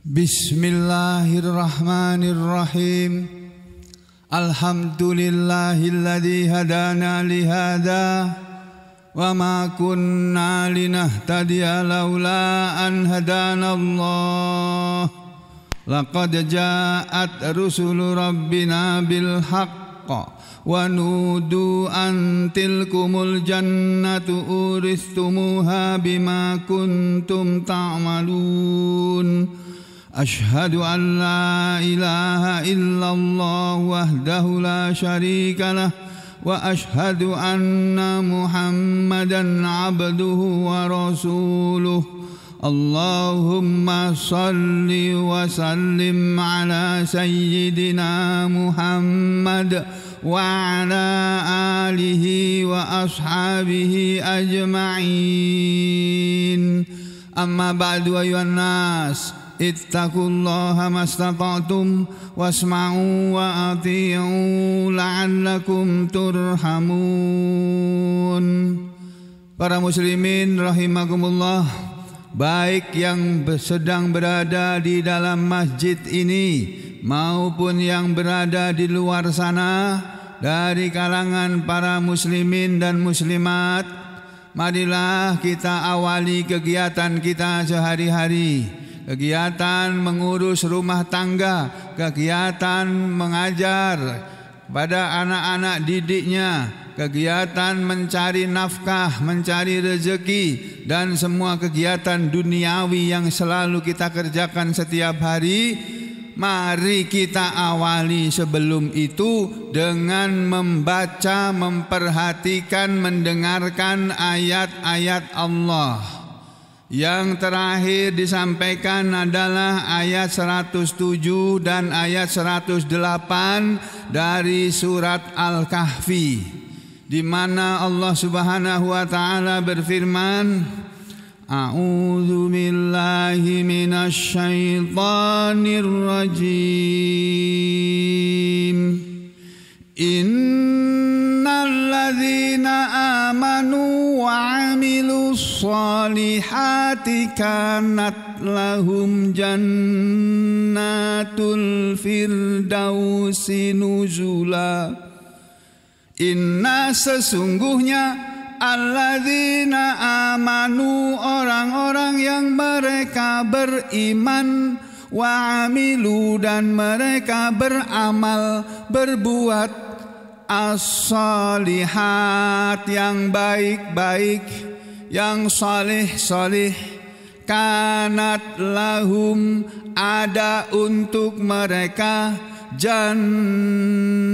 Bismillahirrahmanirrahim. Alhamdulillahilladzi hadana lihada wa ma kunna linahtadiya laula an hadanallah. Laqad ja'at rusulu rabbina bil haqq wa nudu an tilkumul jannatu uristumuha bima kuntum ta'malun. Ashhadu an la ilaha illallah wahdahu la syarika lah wa ashhadu anna Muhammadan abduhu wa rasuluh. Allahumma salli wa sallim ala sayyidina Muhammad wa ala alihi wa ashabihi ajma'in. Amma ba'du ayuhan nas, ittaqullaha mastata'tum wasma'u wa ati'u la'allakum turhamun. Para muslimin rahimakumullah, baik yang sedang berada di dalam masjid ini maupun yang berada di luar sana dari kalangan para muslimin dan muslimat, marilah kita awali kegiatan kita sehari-hari. Kegiatan mengurus rumah tangga, kegiatan mengajar pada anak-anak didiknya, kegiatan mencari nafkah, mencari rezeki, dan semua kegiatan duniawi yang selalu kita kerjakan setiap hari. Mari kita awali sebelum itu dengan membaca, memperhatikan, mendengarkan ayat-ayat Allah. Yang terakhir disampaikan adalah ayat 107 dan ayat 108 dari surat Al-Kahfi, di mana Allah Subhanahu wa taala berfirman, A'udzu billahi minasy syaithanir rajim. Innalladzina amanu wa 'amilus shalihati kanat lahum jannatul firdausi nuzula. Inna sesungguhnya alladzina amanu, orang-orang yang mereka beriman, wa 'amilu dan mereka beramal, berbuat as-salihat yang baik-baik, yang salih-salih, kanat lahum ada untuk mereka jannatul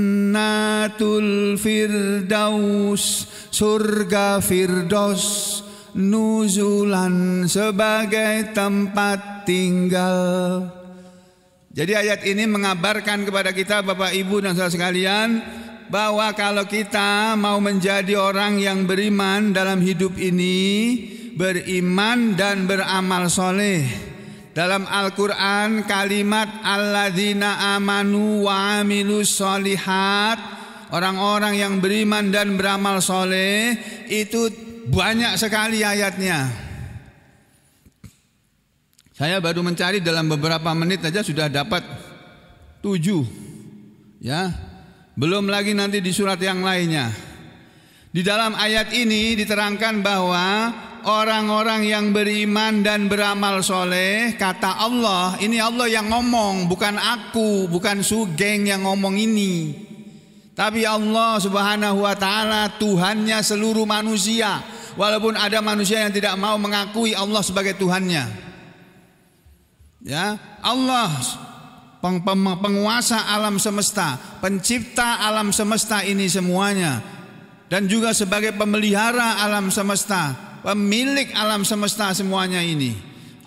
firdaus, surga firdaus, nuzulan sebagai tempat tinggal. Jadi ayat ini mengabarkan kepada kita Bapak Ibu dan saudara sekalian, bahwa kalau kita mau menjadi orang yang beriman dalam hidup ini, beriman dan beramal soleh. Dalam Al-Quran kalimat alladzina amanu wa amilus solihat, orang-orang yang beriman dan beramal soleh, itu banyak sekali ayatnya. Saya baru mencari dalam beberapa menit saja sudah dapat 7, ya. Belum lagi nanti di surat yang lainnya. Di dalam ayat ini diterangkan bahwa orang-orang yang beriman dan beramal soleh, kata Allah, ini Allah yang ngomong, bukan aku, bukan Sugeng yang ngomong ini, tapi Allah Subhanahu wa taala, Tuhannya seluruh manusia. Walaupun ada manusia yang tidak mau mengakui Allah sebagai Tuhannya, ya, Allah penguasa alam semesta, pencipta alam semesta ini semuanya, dan juga sebagai pemelihara alam semesta, pemilik alam semesta semuanya ini.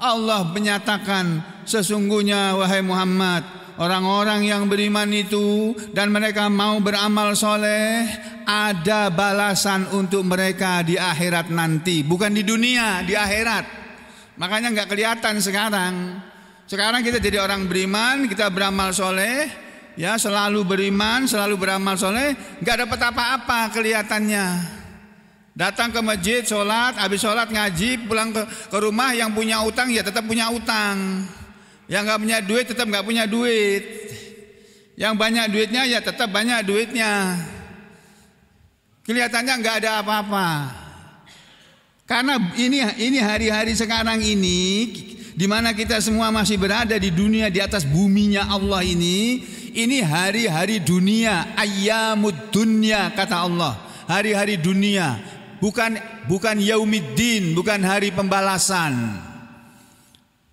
Allah menyatakan, sesungguhnya wahai Muhammad, orang-orang yang beriman itu dan mereka mau beramal soleh, ada balasan untuk mereka di akhirat nanti, bukan di dunia, di akhirat. Makanya nggak kelihatan sekarang. Sekarang kita jadi orang beriman, kita beramal soleh, ya, selalu beriman, selalu beramal soleh, nggak dapat apa-apa kelihatannya. Datang ke masjid, sholat, habis sholat ngaji, pulang ke rumah, yang punya utang ya tetap punya utang. Yang nggak punya duit tetap nggak punya duit. Yang banyak duitnya ya tetap banyak duitnya. Kelihatannya nggak ada apa-apa. Karena ini hari-hari sekarang ini, di mana kita semua masih berada di dunia di atas buminya Allah ini hari-hari dunia, ayyamud dunya kata Allah, hari-hari dunia, bukan yaumiddin, bukan hari pembalasan.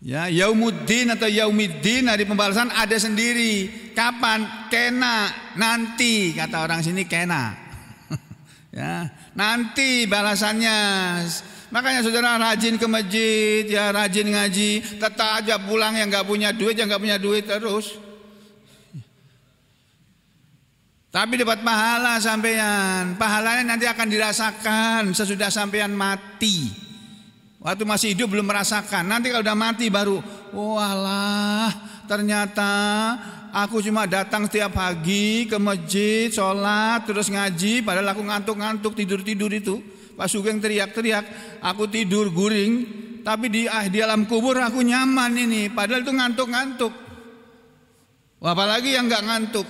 Ya, yaumuddin atau yaumiddin, hari pembalasan ada sendiri. Kapan? Kena, nanti kata orang sini kena. Ya, nanti balasannya. Makanya saudara rajin ke masjid, ya rajin ngaji, tetap aja pulang yang nggak punya duit, yang nggak punya duit terus. Tapi dapat pahala sampean. Pahalanya nanti akan dirasakan sesudah sampean mati. Waktu masih hidup belum merasakan. Nanti kalau udah mati baru, walah, ternyata aku cuma datang setiap pagi ke masjid, sholat, terus ngaji. Padahal aku ngantuk-ngantuk, tidur-tidur itu. Pak Sugeng teriak-teriak, aku tidur guring. Tapi di alam kubur aku nyaman ini. Padahal itu ngantuk-ngantuk. Apalagi yang gak ngantuk.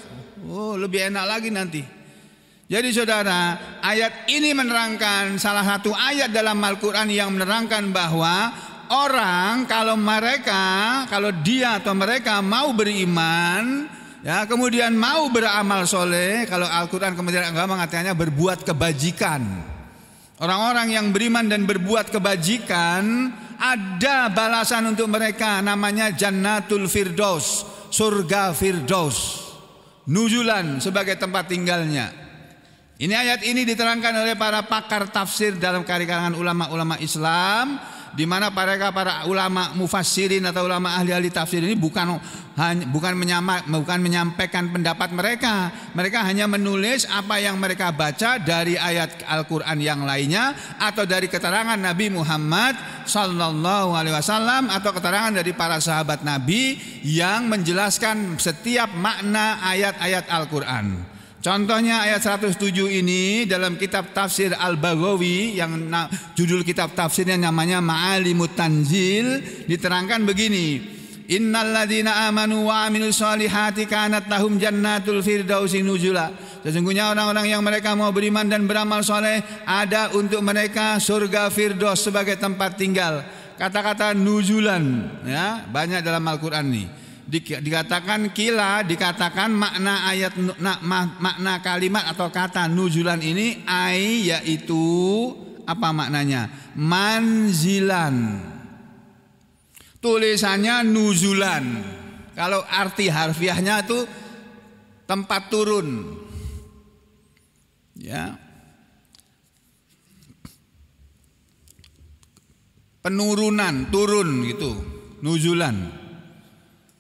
Oh, lebih enak lagi nanti. Jadi saudara, ayat ini menerangkan salah satu ayat dalam Al-Quran yang menerangkan bahwa orang kalau dia atau mereka mau beriman, ya kemudian mau beramal soleh, kalau Al-Quran kemudian agama mengatakannya berbuat kebajikan. Orang-orang yang beriman dan berbuat kebajikan ada balasan untuk mereka, namanya Jannatul Firdaus, surga Firdaus, nuzulan sebagai tempat tinggalnya. Ini ayat ini diterangkan oleh para pakar tafsir dalam kalangan ulama-ulama Islam, di mana para ulama mufassirin atau ulama ahli-ahli tafsir ini bukan menyampaikan pendapat mereka. Mereka hanya menulis apa yang mereka baca dari ayat Al-Quran yang lainnya, atau dari keterangan Nabi Muhammad sallallahu alaihi wasallam, atau keterangan dari para sahabat Nabi yang menjelaskan setiap makna ayat-ayat Al-Quran. Contohnya ayat 107 ini dalam kitab tafsir Al-Baghawi, yang judul kitab tafsirnya namanya Ma'alimut Tanzil, diterangkan begini: Innalladzina amanu wa amilus solihati kanat lahum jannatul firdausi nuzula. Sesungguhnya orang-orang yang mereka mau beriman dan beramal soleh, ada untuk mereka surga Firdaus sebagai tempat tinggal. Kata-kata nuzulan ya banyak dalam Al-Quran nih. Dikatakan makna ayat, makna kalimat atau kata nuzulan ini yaitu apa maknanya? Manzilan. Tulisannya nuzulan. Kalau arti harfiahnya itu tempat turun. Ya. Penurunan, turun gitu. Nuzulan.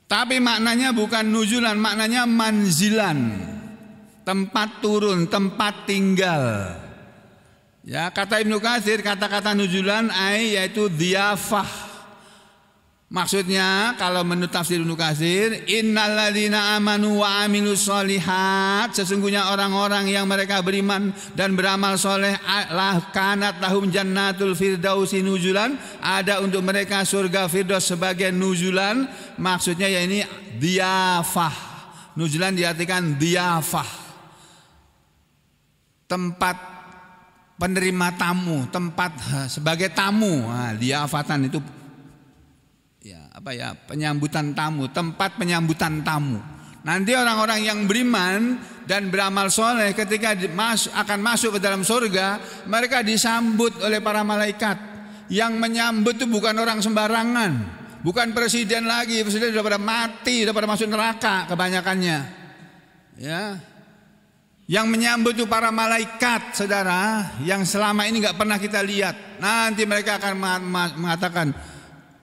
Tapi maknanya bukan nuzulan, maknanya manzilan, tempat turun, tempat tinggal. Ya, kata Ibnu Katsir, kata-kata nuzulan yaitu dhiyafah. Maksudnya kalau menurut tafsir Ibnu Katsir, innalladzina amanu wa amilus solihat, sesungguhnya orang-orang yang mereka beriman dan beramal soleh, kanat lahum jannatul firdausi nuzulan, ada untuk mereka surga Firdaus sebagai nuzulan. Maksudnya ya ini dhiyafah. Nuzulan diartikan dhiyafah, tempat penerima tamu, tempat sebagai tamu. Dhiyafatan itu penyambutan tamu, tempat penyambutan tamu. Nanti orang-orang yang beriman dan beramal soleh ketika akan masuk ke dalam surga, mereka disambut oleh para malaikat. Yang menyambut itu bukan orang sembarangan, bukan presiden lagi. Presiden sudah pada mati, sudah pada masuk neraka kebanyakannya. Ya, yang menyambut itu para malaikat, saudara, yang selama ini nggak pernah kita lihat. Nanti mereka akan mengatakan,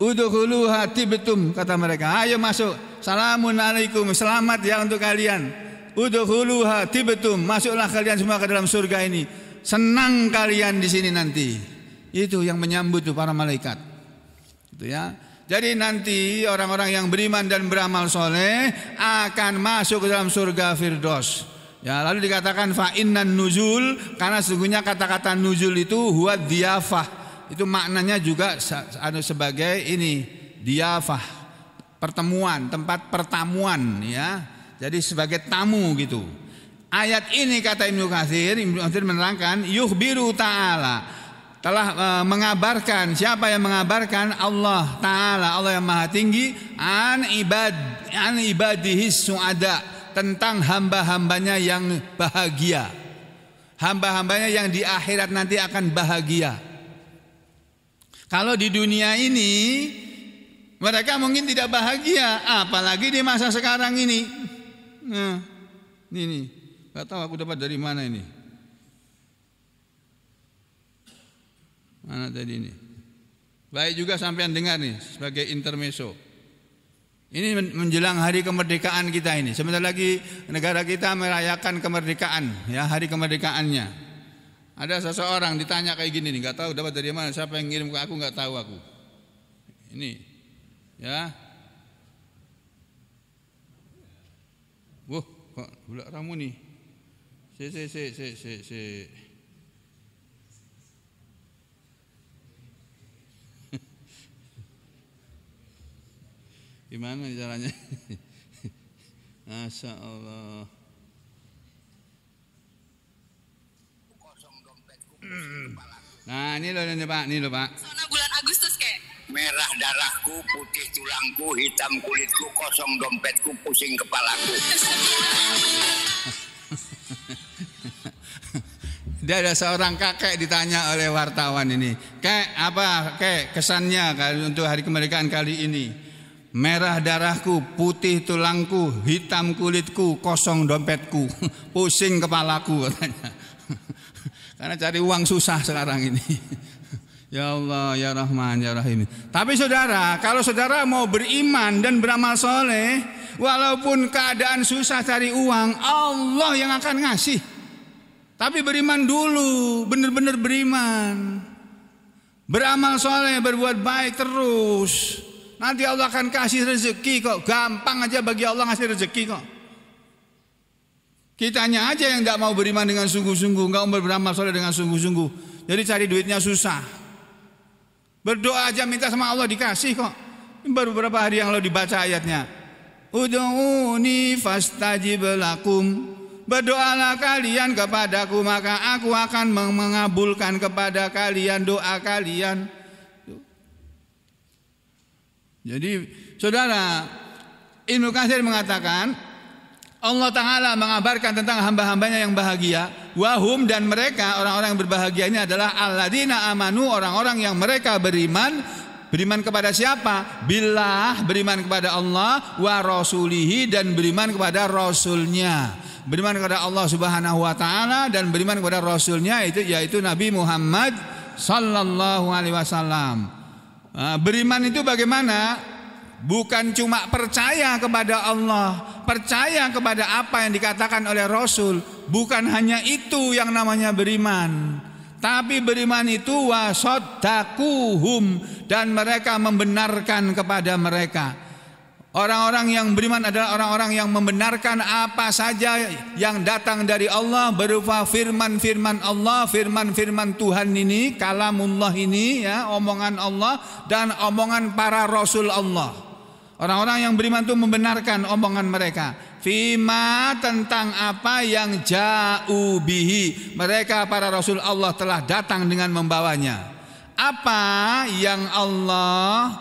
udkhuluha tibtum, kata mereka, ayo masuk, salamun alaikum, selamat ya untuk kalian. Udkhuluha tibtum, masuklah kalian semua ke dalam surga ini, senang kalian di sini nanti. Itu yang menyambut itu para malaikat. Itu ya. Jadi nanti orang-orang yang beriman dan beramal soleh akan masuk ke dalam surga Firdaus. Ya, lalu dikatakan fa innan nuzul, karena sesungguhnya kata-kata nuzul itu huwa dhiyafah. Itu maknanya juga sebagai ini, dhiyafah, pertemuan, tempat pertamuan ya. Jadi sebagai tamu gitu. Ayat ini kata Ibnu Katsir menerangkan yukhbiru ta'ala, telah mengabarkan. Siapa yang mengabarkan? Allah Ta'ala, Allah yang maha tinggi, an ibadihis su'ada, tentang hamba-hambanya yang bahagia, hamba-hambanya yang di akhirat nanti akan bahagia. Kalau di dunia ini mereka mungkin tidak bahagia, apalagi di masa sekarang ini. Nah, ini nggak tahu aku dapat dari mana ini. Mana tadi ini? Baik juga sampean dengar nih sebagai intermezzo. Ini menjelang hari kemerdekaan kita ini. Sebentar lagi negara kita merayakan kemerdekaan, ya, hari kemerdekaannya. Ada seseorang ditanya kayak gini nih, nggak tahu dapat dari mana, siapa yang ngirim ke aku nggak tahu aku. Ini, ya. Wah, kok bulat ramu nih. Si. Gimana caranya? Masya Allah. Nah ini loh Pak, ini loh Pak. Sona bulan Agustus kek. Merah darahku, putih tulangku, hitam kulitku, kosong dompetku, pusing kepalaku. Dia ada seorang kakek ditanya oleh wartawan ini, kek apa kek kesannya untuk hari kemerdekaan kali ini? Merah darahku, putih tulangku, hitam kulitku, kosong dompetku, pusing kepalaku katanya. Karena cari uang susah sekarang ini. Ya Allah, ya Rahman, ya Rahim. Tapi saudara, kalau saudara mau beriman dan beramal soleh, walaupun keadaan susah cari uang, Allah yang akan ngasih. Tapi beriman dulu, benar-benar beriman. Beramal soleh, berbuat baik terus. Nanti Allah akan kasih rezeki kok. Gampang aja bagi Allah ngasih rezeki kok. Kitanya aja yang tidak mau beriman dengan sungguh-sungguh, nggak mau beramal soleh dengan sungguh-sungguh. Jadi cari duitnya susah. Berdoa aja minta sama Allah dikasih kok. Ini baru beberapa hari yang lalu dibaca ayatnya. Ud'uni fastajib lakum. Berdoalah kalian kepadaku, maka aku akan mengabulkan kepada kalian doa kalian. Jadi saudara, Ibnu Katsir mengatakan Allah Ta'ala mengabarkan tentang hamba-hambanya yang bahagia. Wahum, dan mereka orang-orang yang berbahagia ini adalah alladzina amanu, orang-orang yang mereka beriman. Beriman kepada siapa? Billah, beriman kepada Allah, wa rasulihi, dan beriman kepada rasulnya. Beriman kepada Allah Subhanahu wa taala dan beriman kepada rasulnya, yaitu Nabi Muhammad sallallahu alaihi wasallam. Beriman itu bagaimana? Bukan cuma percaya kepada Allah, percaya kepada apa yang dikatakan oleh Rasul. Bukan hanya itu yang namanya beriman. Tapi beriman itu wasaddaquhum, dan mereka membenarkan kepada mereka. Orang-orang yang beriman adalah orang-orang yang membenarkan apa saja yang datang dari Allah berupa firman-firman Allah, firman-firman Tuhan ini, kalamullah ini, ya, omongan Allah dan omongan para rasul Allah. Orang-orang yang beriman itu membenarkan omongan mereka. Fima, tentang apa yang ja'u bihi, mereka para rasul Allah telah datang dengan membawanya. Apa yang Allah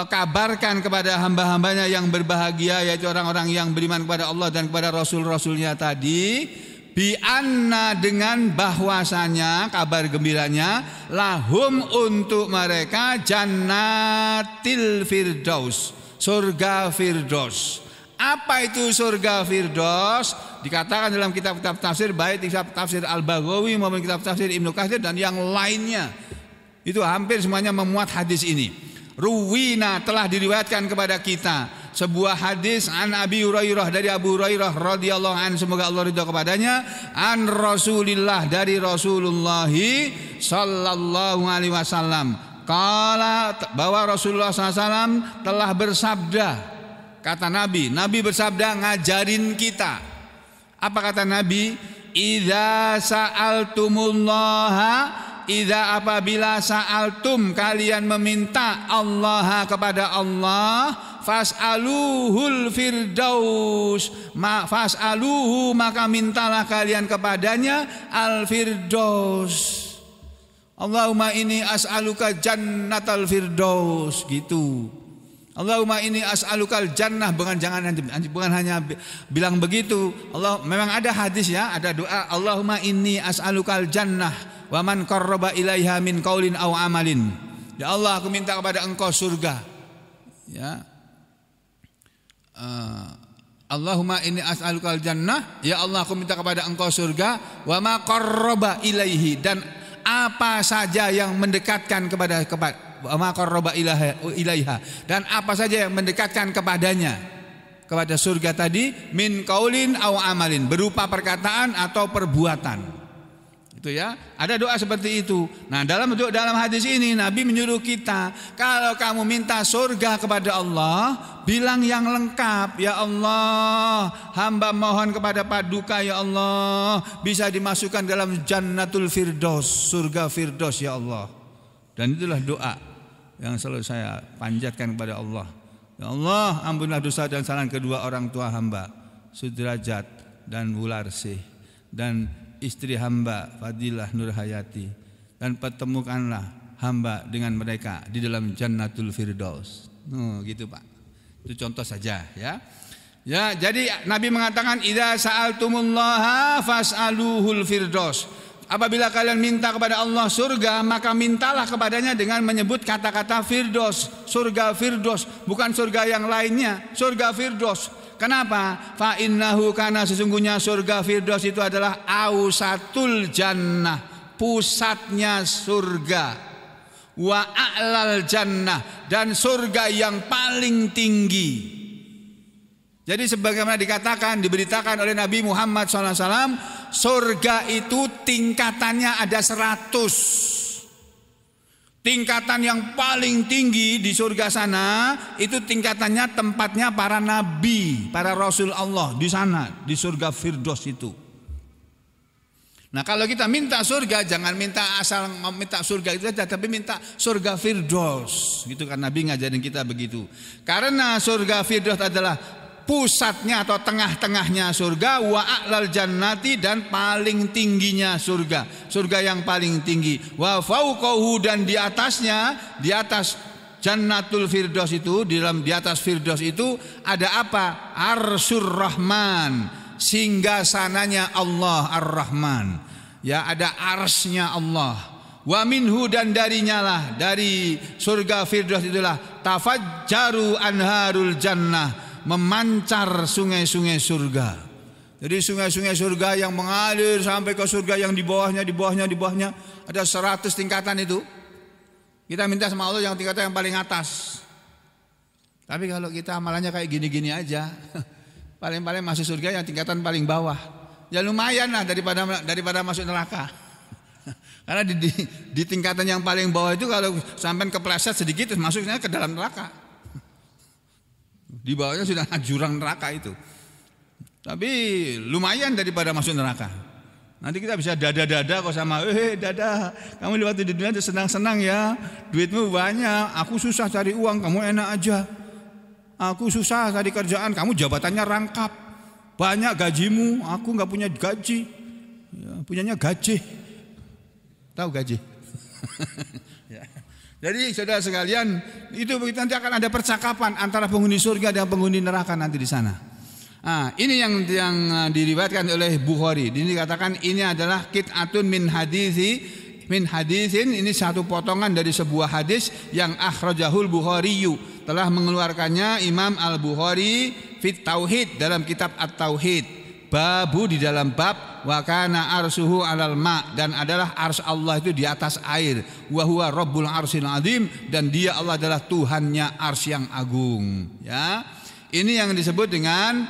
kabarkan kepada hamba-hambanya yang berbahagia, yaitu orang-orang yang beriman kepada Allah dan kepada rasul-rasulnya tadi, bi anna, dengan bahwasanya kabar gembiranya, lahum, untuk mereka, jannatil firdaus, surga firdaus. Apa itu surga firdaus? Dikatakan dalam kitab-kitab tafsir, baik kitab tafsir Al-Baghawi maupun kitab tafsir Ibnu Katsir dan yang lainnya, itu hampir semuanya memuat hadis ini. Ruwina, telah diriwayatkan kepada kita sebuah hadis an Abi Hurairah, dari Abu Hurairah radhiyallahu anhu, semoga Allah ridha kepadanya, an Rasulillah, dari Rasulullah sallallahu alaihi wasallam, qala, bahwa Rasulullah SAW telah bersabda. Kata Nabi bersabda ngajarin kita. Apa kata Nabi? Idza sa'altumullaha, idza, apabila sa'altum, kalian meminta Allah kepada Allah, fas'aluhul firdaus, fas'aluhu maka mintalah kalian kepadanya al-firdaus. Allahumma inni as'aluka jannatal firdaus, gitu. Allahumma inni as'alukal jannah, bukan hanya bilang begitu. Allah, memang ada hadis ya, ada doa Allahumma inni as'alukal jannah wa man qarraba ilaiha min qaulin aw amalin. Ya Allah, aku minta kepada Engkau surga. Ya. Allahumma inni as'alukal jannah, ya Allah aku minta kepada Engkau surga, wa ma qarraba ilaihi, dan apa saja yang mendekatkan kepada ma qarraba ilaiha, dan apa saja yang mendekatkan kepadanya, kepada surga tadi, min qaulin aw amalin, berupa perkataan atau perbuatan. Itu ya, ada doa seperti itu. Nah, dalam hadis ini Nabi menyuruh kita, kalau kamu minta surga kepada Allah, bilang yang lengkap, ya Allah, hamba mohon kepada Paduka ya Allah, bisa dimasukkan dalam jannatul firdaus, surga firdaus ya Allah. Dan itulah doa yang selalu saya panjatkan kepada Allah. Ya Allah, ampunilah dosa dan kesalahan kedua orang tua hamba, Sudrajat dan Wularsih, dan istri hamba Fadilah Nurhayati, dan pertemukanlah hamba dengan mereka di dalam jannatul firdaus. Gitu Pak. Itu contoh saja ya. Ya, jadi Nabi mengatakan idza sa'altumullaha fas'aluhul firdaus. Apabila kalian minta kepada Allah surga, maka mintalah kepadanya dengan menyebut kata-kata firdaus, surga firdaus, bukan surga yang lainnya, surga firdaus. Kenapa? Fa innahu, karena sesungguhnya surga firdaus itu adalah ausatul jannah, pusatnya surga, wa a'lal jannah, dan surga yang paling tinggi. Jadi sebagaimana dikatakan, diberitakan oleh Nabi Muhammad SAW, surga itu tingkatannya ada 100. Tingkatan yang paling tinggi di surga sana itu tingkatannya tempatnya para nabi, para rasul Allah di sana, di surga firdaus itu. Nah, kalau kita minta surga, jangan minta asal minta surga itu saja, tapi minta surga firdaus. Gitu kan Nabi ngajarin kita begitu. Karena surga firdaus adalah pusatnya atau tengah-tengahnya surga, wa a'lal jannati, dan paling tingginya surga, surga yang paling tinggi, wa fauqahu, dan di atasnya, di atas jannatul firdaus itu, di atas firdaus itu ada apa? Arsyur Rahman, singgasananya Allah Ar-Rahman. Ya, ada arsnya Allah. Wa minhu, dan darinya lah, dari surga firdaus itulah tafajjaru anharul jannah, memancar sungai-sungai surga. Jadi sungai-sungai surga yang mengalir sampai ke surga yang di bawahnya, di bawahnya, di bawahnya, ada 100 tingkatan itu. Kita minta sama Allah yang tingkatan yang paling atas. Tapi kalau kita amalannya kayak gini-gini aja, paling-paling masuk surga yang tingkatan paling bawah. Ya lumayan lah daripada masuk neraka. Karena di tingkatan yang paling bawah itu kalau sampai kepleset sedikit masuknya ke dalam neraka. Di bawahnya sudah jurang neraka itu. Tapi lumayan daripada masuk neraka. Nanti kita bisa dada-dada kok sama, dada, kamu lewat di dunia senang-senang ya, duitmu banyak, aku susah cari uang, kamu enak aja. Aku susah cari kerjaan, kamu jabatannya rangkap, banyak gajimu, aku nggak punya gaji, ya, punyanya gaji. Tahu gaji? Ya. Jadi saudara sekalian, itu nanti akan ada percakapan antara penghuni surga dan penghuni neraka nanti di sana. Nah, ini yang diriwayatkan oleh Bukhari. Ini dikatakan ini adalah qit'atun min hadisin, ini satu potongan dari sebuah hadis yang akhrajahul Bukhariyu, telah mengeluarkannya Imam Al-Bukhari fit Tauhid, dalam kitab At-Tauhid. Babu, di dalam bab wa kana arsuhu alal ma, dan adalah ars Allah itu di atas air, wa huwa rabbul arsyil azim, dan dia Allah adalah Tuhannya ars yang agung. Ya, ini yang disebut dengan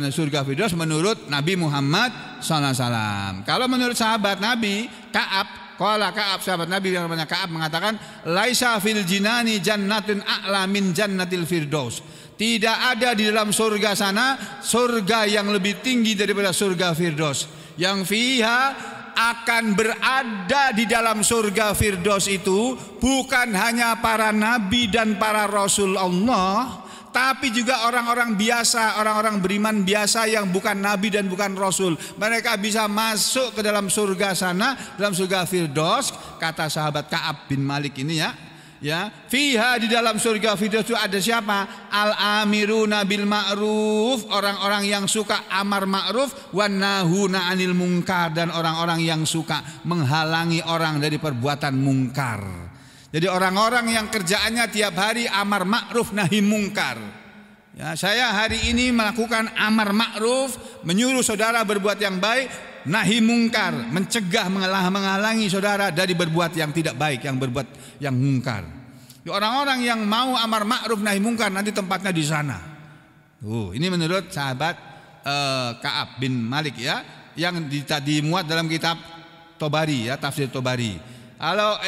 surga firdaus menurut Nabi Muhammad SAW. Kalau menurut sahabat Nabi Ka'ab, sahabat Nabi yang namanya Ka'ab mengatakan, laisa fil jinani jannatun a'la min jannatil firdaus. Tidak ada di dalam surga sana surga yang lebih tinggi daripada surga firdaus, yang fiha akan berada di dalam surga Firdaus itu bukan hanya para nabi dan para rasul Allah, tapi juga orang-orang biasa, orang-orang beriman biasa yang bukan nabi dan bukan rasul. Mereka bisa masuk ke dalam surga sana, dalam surga Firdaus. Kata sahabat Ka'ab bin Malik ini ya, fiha, di dalam surga Firdaus itu ada siapa? Al-amiruna bil ma'ruf, orang-orang yang suka amar ma'ruf, wan nahuna 'anil munkar, dan orang-orang yang suka menghalangi orang dari perbuatan mungkar. Jadi orang-orang yang kerjaannya tiap hari amar ma'ruf nahi mungkar. Ya, saya hari ini melakukan amar ma'ruf, menyuruh saudara berbuat yang baik, nahi mungkar, mencegah, menghalangi saudara dari berbuat yang tidak baik, yang berbuat yang mungkar. Orang-orang yang mau amar ma'ruf nahi mungkar nanti tempatnya di sana. Ini menurut sahabat Ka'ab bin Malik ya, yang dimuat dalam kitab Tobari ya, tafsir Tobari. Kalau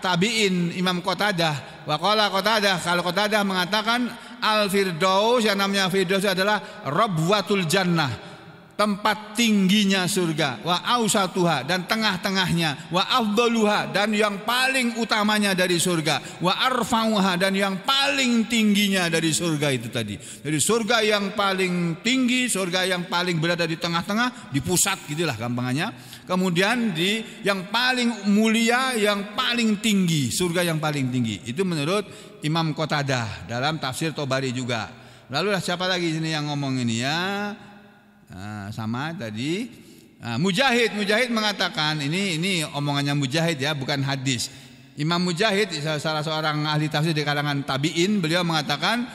tabi'in Imam Qatadah, waqala Qatadah, kalau Qatadah mengatakan al-firdaus, yang namanya firdaus adalah rabwatul jannah, tempat tingginya surga, wa ausatuha, dan tengah-tengahnya, wa afdaluha, dan yang paling utamanya dari surga, wa arfauha, dan yang paling tingginya dari surga itu tadi. Jadi surga yang paling tinggi, surga yang paling berada di tengah-tengah, di pusat gitulah gampangannya. Kemudian di yang paling mulia, yang paling tinggi, surga yang paling tinggi. Itu menurut Imam Qatadah dalam tafsir Tobari juga. Lalu siapa lagi sini yang ngomong ini ya? Sama tadi Mujahid mengatakan, ini omongannya Mujahid ya, bukan hadis. Imam Mujahid salah seorang ahli tafsir di kalangan tabi'in, beliau mengatakan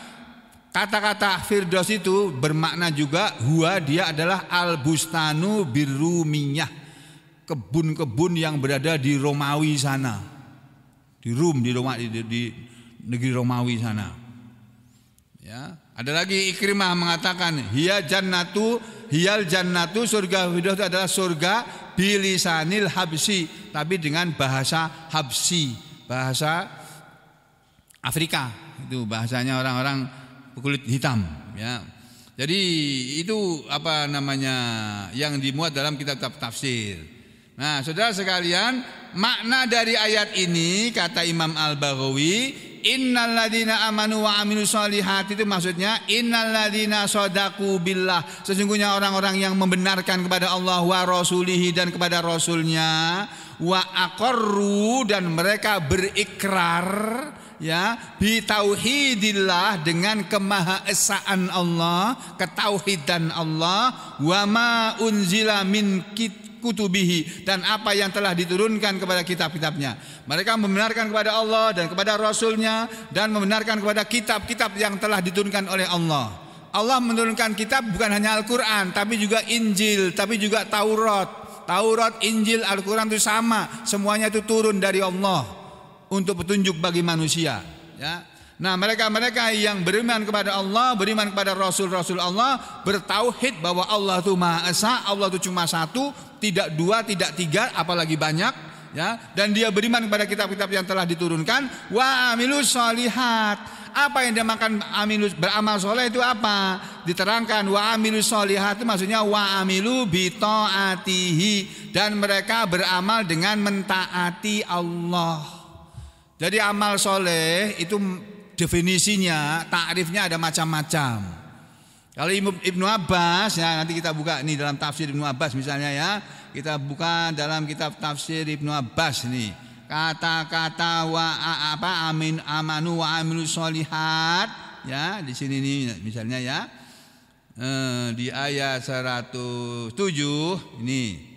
kata-kata firdaus itu bermakna juga huwa, dia adalah al-bustanu birrumiyah, kebun-kebun yang berada di Romawi sana, di negeri Romawi sana. Ya, ada lagi Ikrimah mengatakan hiyal jannatu, surga Firdaus adalah surga bilisanil habsi, tapi dengan bahasa Habsi, bahasa Afrika. Itu bahasanya orang-orang kulit hitam ya. Jadi itu apa namanya yang dimuat dalam kitab-kitab tafsir. Nah, saudara sekalian, makna dari ayat ini kata Imam Al-Baghawi, innalladzina amanu wa amilus solihat, itu maksudnya innalladzina shadaku billah, sesungguhnya orang-orang yang membenarkan kepada Allah wa rasulihi, dan kepada rasulnya, wa aqarru, dan mereka berikrar ya bi tauhidillah, dengan kemahaesaan Allah, ketauhidan Allah, wa ma unzila min kutubihi, dan apa yang telah diturunkan kepada kitab-kitabnya. Mereka membenarkan kepada Allah dan kepada Rasulnya, dan membenarkan kepada kitab-kitab yang telah diturunkan oleh Allah. Allah menurunkan kitab bukan hanya Al-Quran, tapi juga Injil, tapi juga Taurat, Injil, Al-Quran itu sama, semuanya itu turun dari Allah untuk petunjuk bagi manusia ya. Nah, mereka yang beriman kepada Allah, beriman kepada Rasul-Rasul Allah, bertauhid bahwa Allah itu Maha Esa, Allah itu cuma satu, tidak dua, tidak tiga, apalagi banyak ya. Dan dia beriman kepada kitab-kitab yang telah diturunkan. Wa amilus solihat, apa yang dimakan amilus, beramal soleh itu apa? Diterangkan wa amilus solihat itu maksudnya wa amilu bi taatihi, dan mereka beramal dengan mentaati Allah. Jadi amal soleh itu definisinya, takrifnya ada macam-macam. Kalau Ibnu Abbas ya, nanti kita buka nih dalam tafsir Ibnu Abbas misalnya ya, kita buka dalam kitab tafsir Ibnu Abbas nih, kata-kata amanu wa amilus solihat ya, di sini nih misalnya ya, di ayat 107 ini,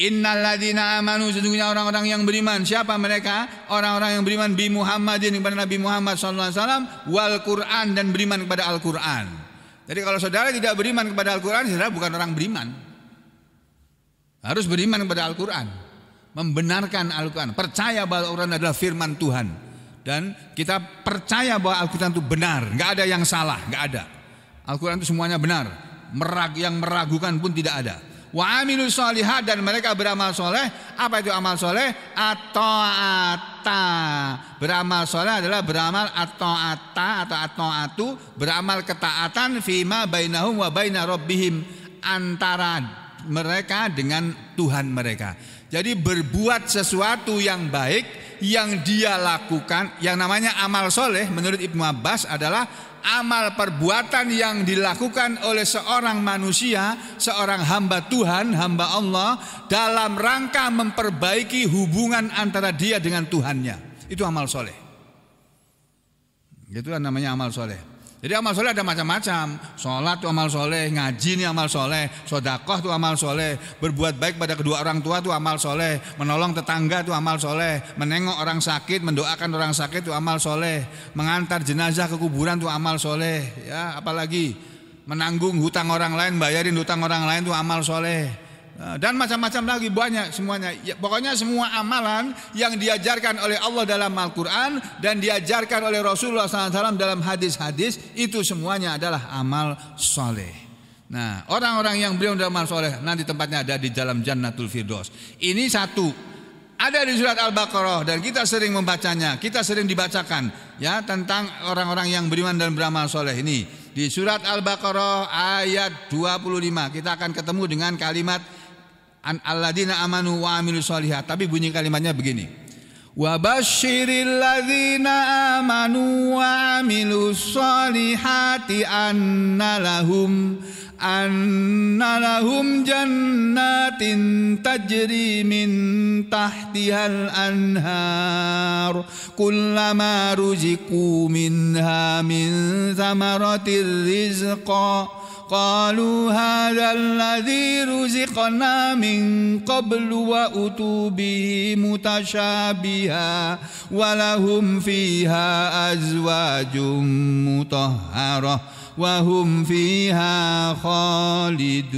innalladzina amanu, sesungguhnya orang-orang yang beriman. Siapa mereka? Orang-orang yang beriman bi Muhammadin, kepada Nabi Muhammad SAW, wal Quran, dan beriman kepada Al-Quran. Jadi kalau saudara tidak beriman kepada Al-Quran, saudara bukan orang beriman. Harus beriman kepada Al-Quran, membenarkan Al-Quran, percaya bahwa Al-Quran adalah firman Tuhan, dan kita percaya bahwa Al-Quran itu benar, nggak ada yang salah, nggak ada. Al-Quran itu semuanya benar, yang meragukan pun tidak ada. Wa amilus solihat, dan mereka beramal soleh. Apa itu amal soleh? At-ta'ata, beramal soleh adalah beramal at-ta'ata atau at-ta'atu, beramal ketaatan fima bainahum wa baina rabbihim, antara mereka dengan Tuhan mereka. Jadi berbuat sesuatu yang baik yang dia lakukan, yang namanya amal soleh menurut Ibnu Abbas adalah amal perbuatan yang dilakukan oleh seorang manusia, seorang hamba Tuhan, hamba Allah dalam rangka memperbaiki hubungan antara dia dengan Tuhannya. Itu amal soleh. Itu namanya amal soleh. Jadi amal soleh ada macam-macam. Sholat itu amal soleh, ngaji ini amal soleh, sodakoh itu amal soleh, berbuat baik pada kedua orang tua itu amal soleh, menolong tetangga itu amal soleh, menengok orang sakit, mendoakan orang sakit itu amal soleh, mengantar jenazah ke kuburan itu amal soleh. Ya, apalagi menanggung hutang orang lain, bayarin hutang orang lain itu amal soleh. Dan macam-macam lagi banyak semuanya. Ya, pokoknya semua amalan yang diajarkan oleh Allah dalam Al-Quran dan diajarkan oleh Rasulullah SAW dalam hadis-hadis itu semuanya adalah amal soleh. Nah, orang-orang yang beliau dalam amal soleh nanti tempatnya ada di dalam Jannatul Firdaus. Ini satu ada di surat Al-Baqarah dan kita sering membacanya, kita sering dibacakan ya tentang orang-orang yang beriman dan beramal soleh ini. Di surat Al-Baqarah ayat 25 kita akan ketemu dengan kalimat alladzina amanu wa amilus sholihat, tapi bunyi kalimatnya begini. Wa basyiril ladzina amanu wa amilus sholihati anna lahum jannatin tajri min tahtihal anhar kullama ruziqu minha min thamaratir rizqa qalu hadzal ladzi ruziqna min qablu wa utubihi mutasyabiha wa lahum fiha azwajum mutahharah wa hum fiha khalidun.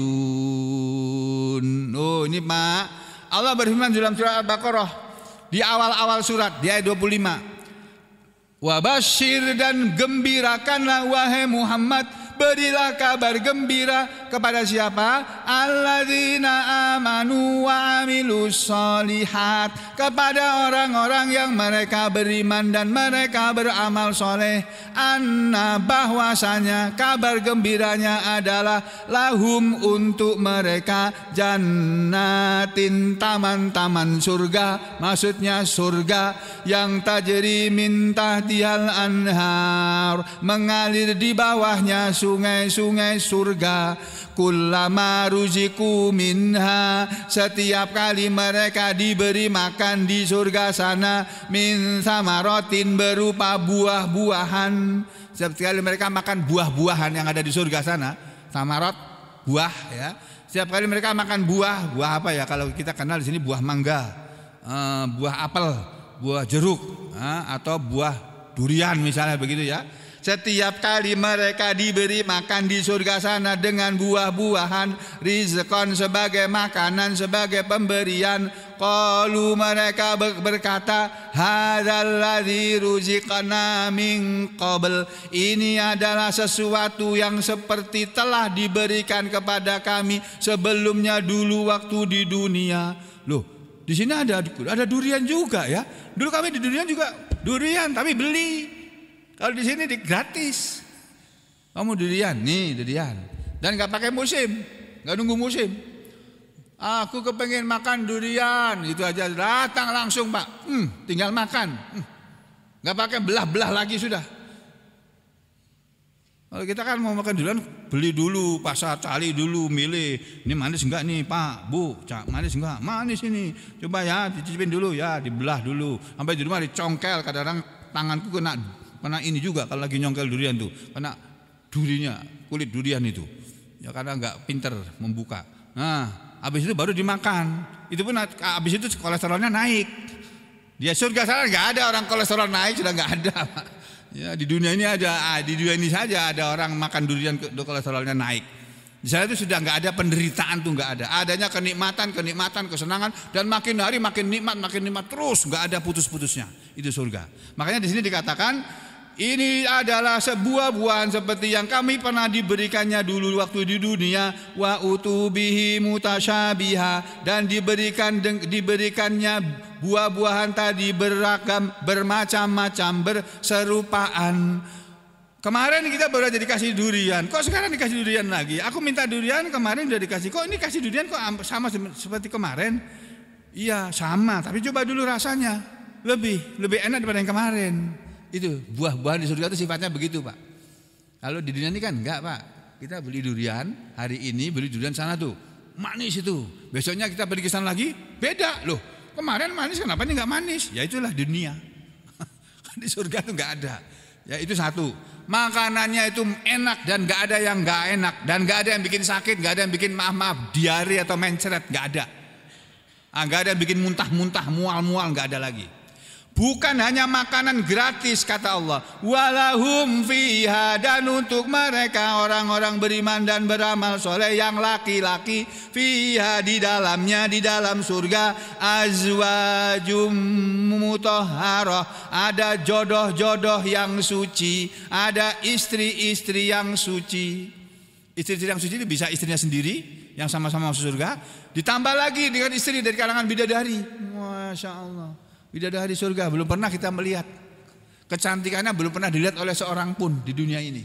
Oh, ini Pak, Allah berfirman dalam surah Al-Baqarah di awal-awal surat di ayat 25. Wa basyir, dan gembirakanlah wahai Muhammad, berilah kabar gembira kepada siapa? Alladzina amanu wa amilus sholihat, kepada orang-orang yang mereka beriman dan mereka beramal soleh. Anna, bahwasanya kabar gembiranya adalah lahum, untuk mereka, jannatin, taman-taman surga, maksudnya surga yang tajri min tahtihal anhar, mengalir di bawahnya sungai-sungai surga. Kullama ruziku minha, setiap kali mereka diberi makan di surga sana, min samaratin, berupa buah-buahan. Setiap kali mereka makan buah-buahan yang ada di surga sana, samarat, buah ya. Setiap kali mereka makan buah apa ya? Kalau kita kenal di sini buah mangga, buah apel, buah jeruk, atau buah durian misalnya begitu ya. Setiap kali mereka diberi makan di surga sana dengan buah-buahan, rizqan, sebagai makanan, sebagai pemberian, qalu, mereka berkata, hadzal ladzi ruziqna min qabl, ini adalah sesuatu yang seperti telah diberikan kepada kami sebelumnya dulu waktu di dunia. Loh, di sini ada durian juga ya. Dulu kami di dunia juga durian, tapi beli. Kalau di sini gratis. Kamu durian, nih durian. Dan gak pakai musim, gak nunggu musim. Aku kepengen makan durian, itu aja datang langsung Pak. Tinggal makan. Gak pakai belah-belah lagi sudah. Kalau kita kan mau makan durian, beli dulu, pasar, cari dulu, milih. Ini manis enggak nih Pak, Bu, manis enggak? Manis ini. Coba ya, dicicipin dulu ya, dibelah dulu. Sampai di rumah dicongkel, kadang-kadang tanganku kena ini juga kalau lagi nyongkel durian tuh, kena durinya, kulit durian itu. Ya karena enggak pinter membuka. Nah, habis itu baru dimakan. Itu pun habis itu kolesterolnya naik. Dia surga sana enggak ada orang kolesterol naik, sudah enggak ada, Pak. Ya, di dunia ini ada, di dunia ini saja ada orang makan durian kolesterolnya naik. Di sana itu sudah enggak ada penderitaan, tuh enggak ada. Adanya kenikmatan, kesenangan, dan makin hari makin nikmat terus, enggak ada putus-putusnya. Itu surga. Makanya di sini dikatakan ini adalah sebuah buahan seperti yang kami pernah diberikannya dulu waktu di dunia, wa utubihi mutasyabiha, dan diberikannya buah-buahan tadi beragam, bermacam-macam, berserupaan. Kemarin kita baru aja dikasih durian, kok sekarang dikasih durian lagi? Aku minta durian kemarin udah dikasih, kok ini kasih durian kok sama seperti kemarin? Iya sama, tapi coba dulu rasanya lebih enak daripada yang kemarin. Itu buah-buahan di surga itu sifatnya begitu Pak. Kalau di dunia ini kan enggak Pak. Kita beli durian hari ini, beli durian sana tuh manis itu. Besoknya kita beli ke sana lagi beda loh. Kemarin manis kenapa ini enggak manis? Ya itulah dunia. Di surga tuh enggak ada. Ya itu satu. Makanannya itu enak dan gak ada yang gak enak, dan gak ada yang bikin sakit, gak ada yang bikin maaf diare atau mencret, gak ada. Gak ada yang bikin muntah-muntah, mual-mual, gak ada lagi. Bukan hanya makanan gratis kata Allah, walahum fiha, dan untuk mereka orang-orang beriman dan beramal soleh yang laki-laki, fiha di dalamnya, di dalam surga, azwajum mutahharah, ada jodoh-jodoh yang suci, ada istri-istri yang suci. Istri-istri yang suci itu bisa istrinya sendiri yang sama-sama masuk surga, ditambah lagi dengan istri dari kalangan bidadari. Masya Allah. Bidadari surga belum pernah kita melihat. Kecantikannya belum pernah dilihat oleh seorang pun di dunia ini.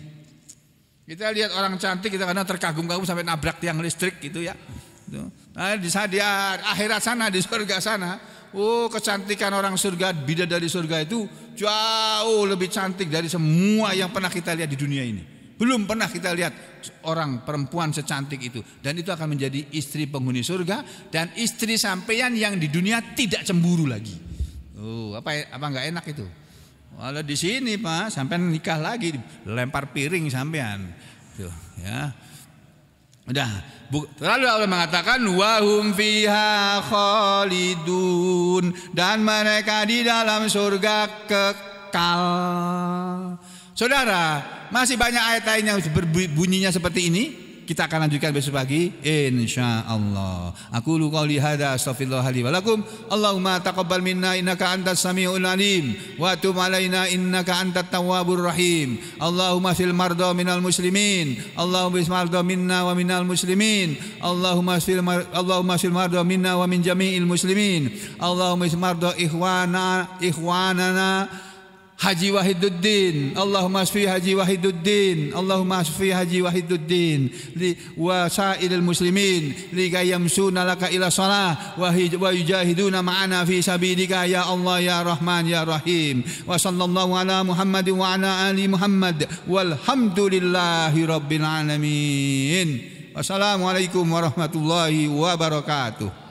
Kita lihat orang cantik kita kadang terkagum-kagum sampai nabrak tiang listrik gitu ya. Nah, di akhirat sana, di surga sana, kecantikan orang surga, bidadari surga itu jauh lebih cantik dari semua yang pernah kita lihat di dunia ini. Belum pernah kita lihat orang perempuan secantik itu, dan itu akan menjadi istri penghuni surga dan istri sampeyan yang di dunia tidak cemburu lagi. Apa nggak enak itu? Kalau di sini Pak, sampean nikah lagi, lempar piring sampean, tuh ya. Udah. Lalu Allah mengatakan wahum fiha khalidun, dan mereka di dalam surga kekal. Saudara, masih banyak ayat lain yang berbunyinya seperti ini. Kita akan lanjutkan besok pagi insyaallah. Aku lu qouli hada astaghfirullah li wa lakum. Allahumma taqabbal minna innaka antas samiul alim wa tub alaina innaka antat tawwabur rahim. Allahumma fil marda minal muslimin. Allahumma fil marda minna wa minal muslimin. Allahumma fil marda minna wa min jami'il muslimin. Allahumma fil marda ikhwanana Haji Wahiduddin, Allahumma asfi Haji Wahiduddin, Allahumma asfi Haji Wahiduddin li wasailil muslimin li yamsuna laka ila shalah wa yujahiduna ma'ana fi sabilika ya Allah ya Rahman ya Rahim. Wa sallallahu ala Muhammad wa ala ali Muhammad walhamdulillahi rabbil alamin. Wassalamualaikum warahmatullahi wabarakatuh.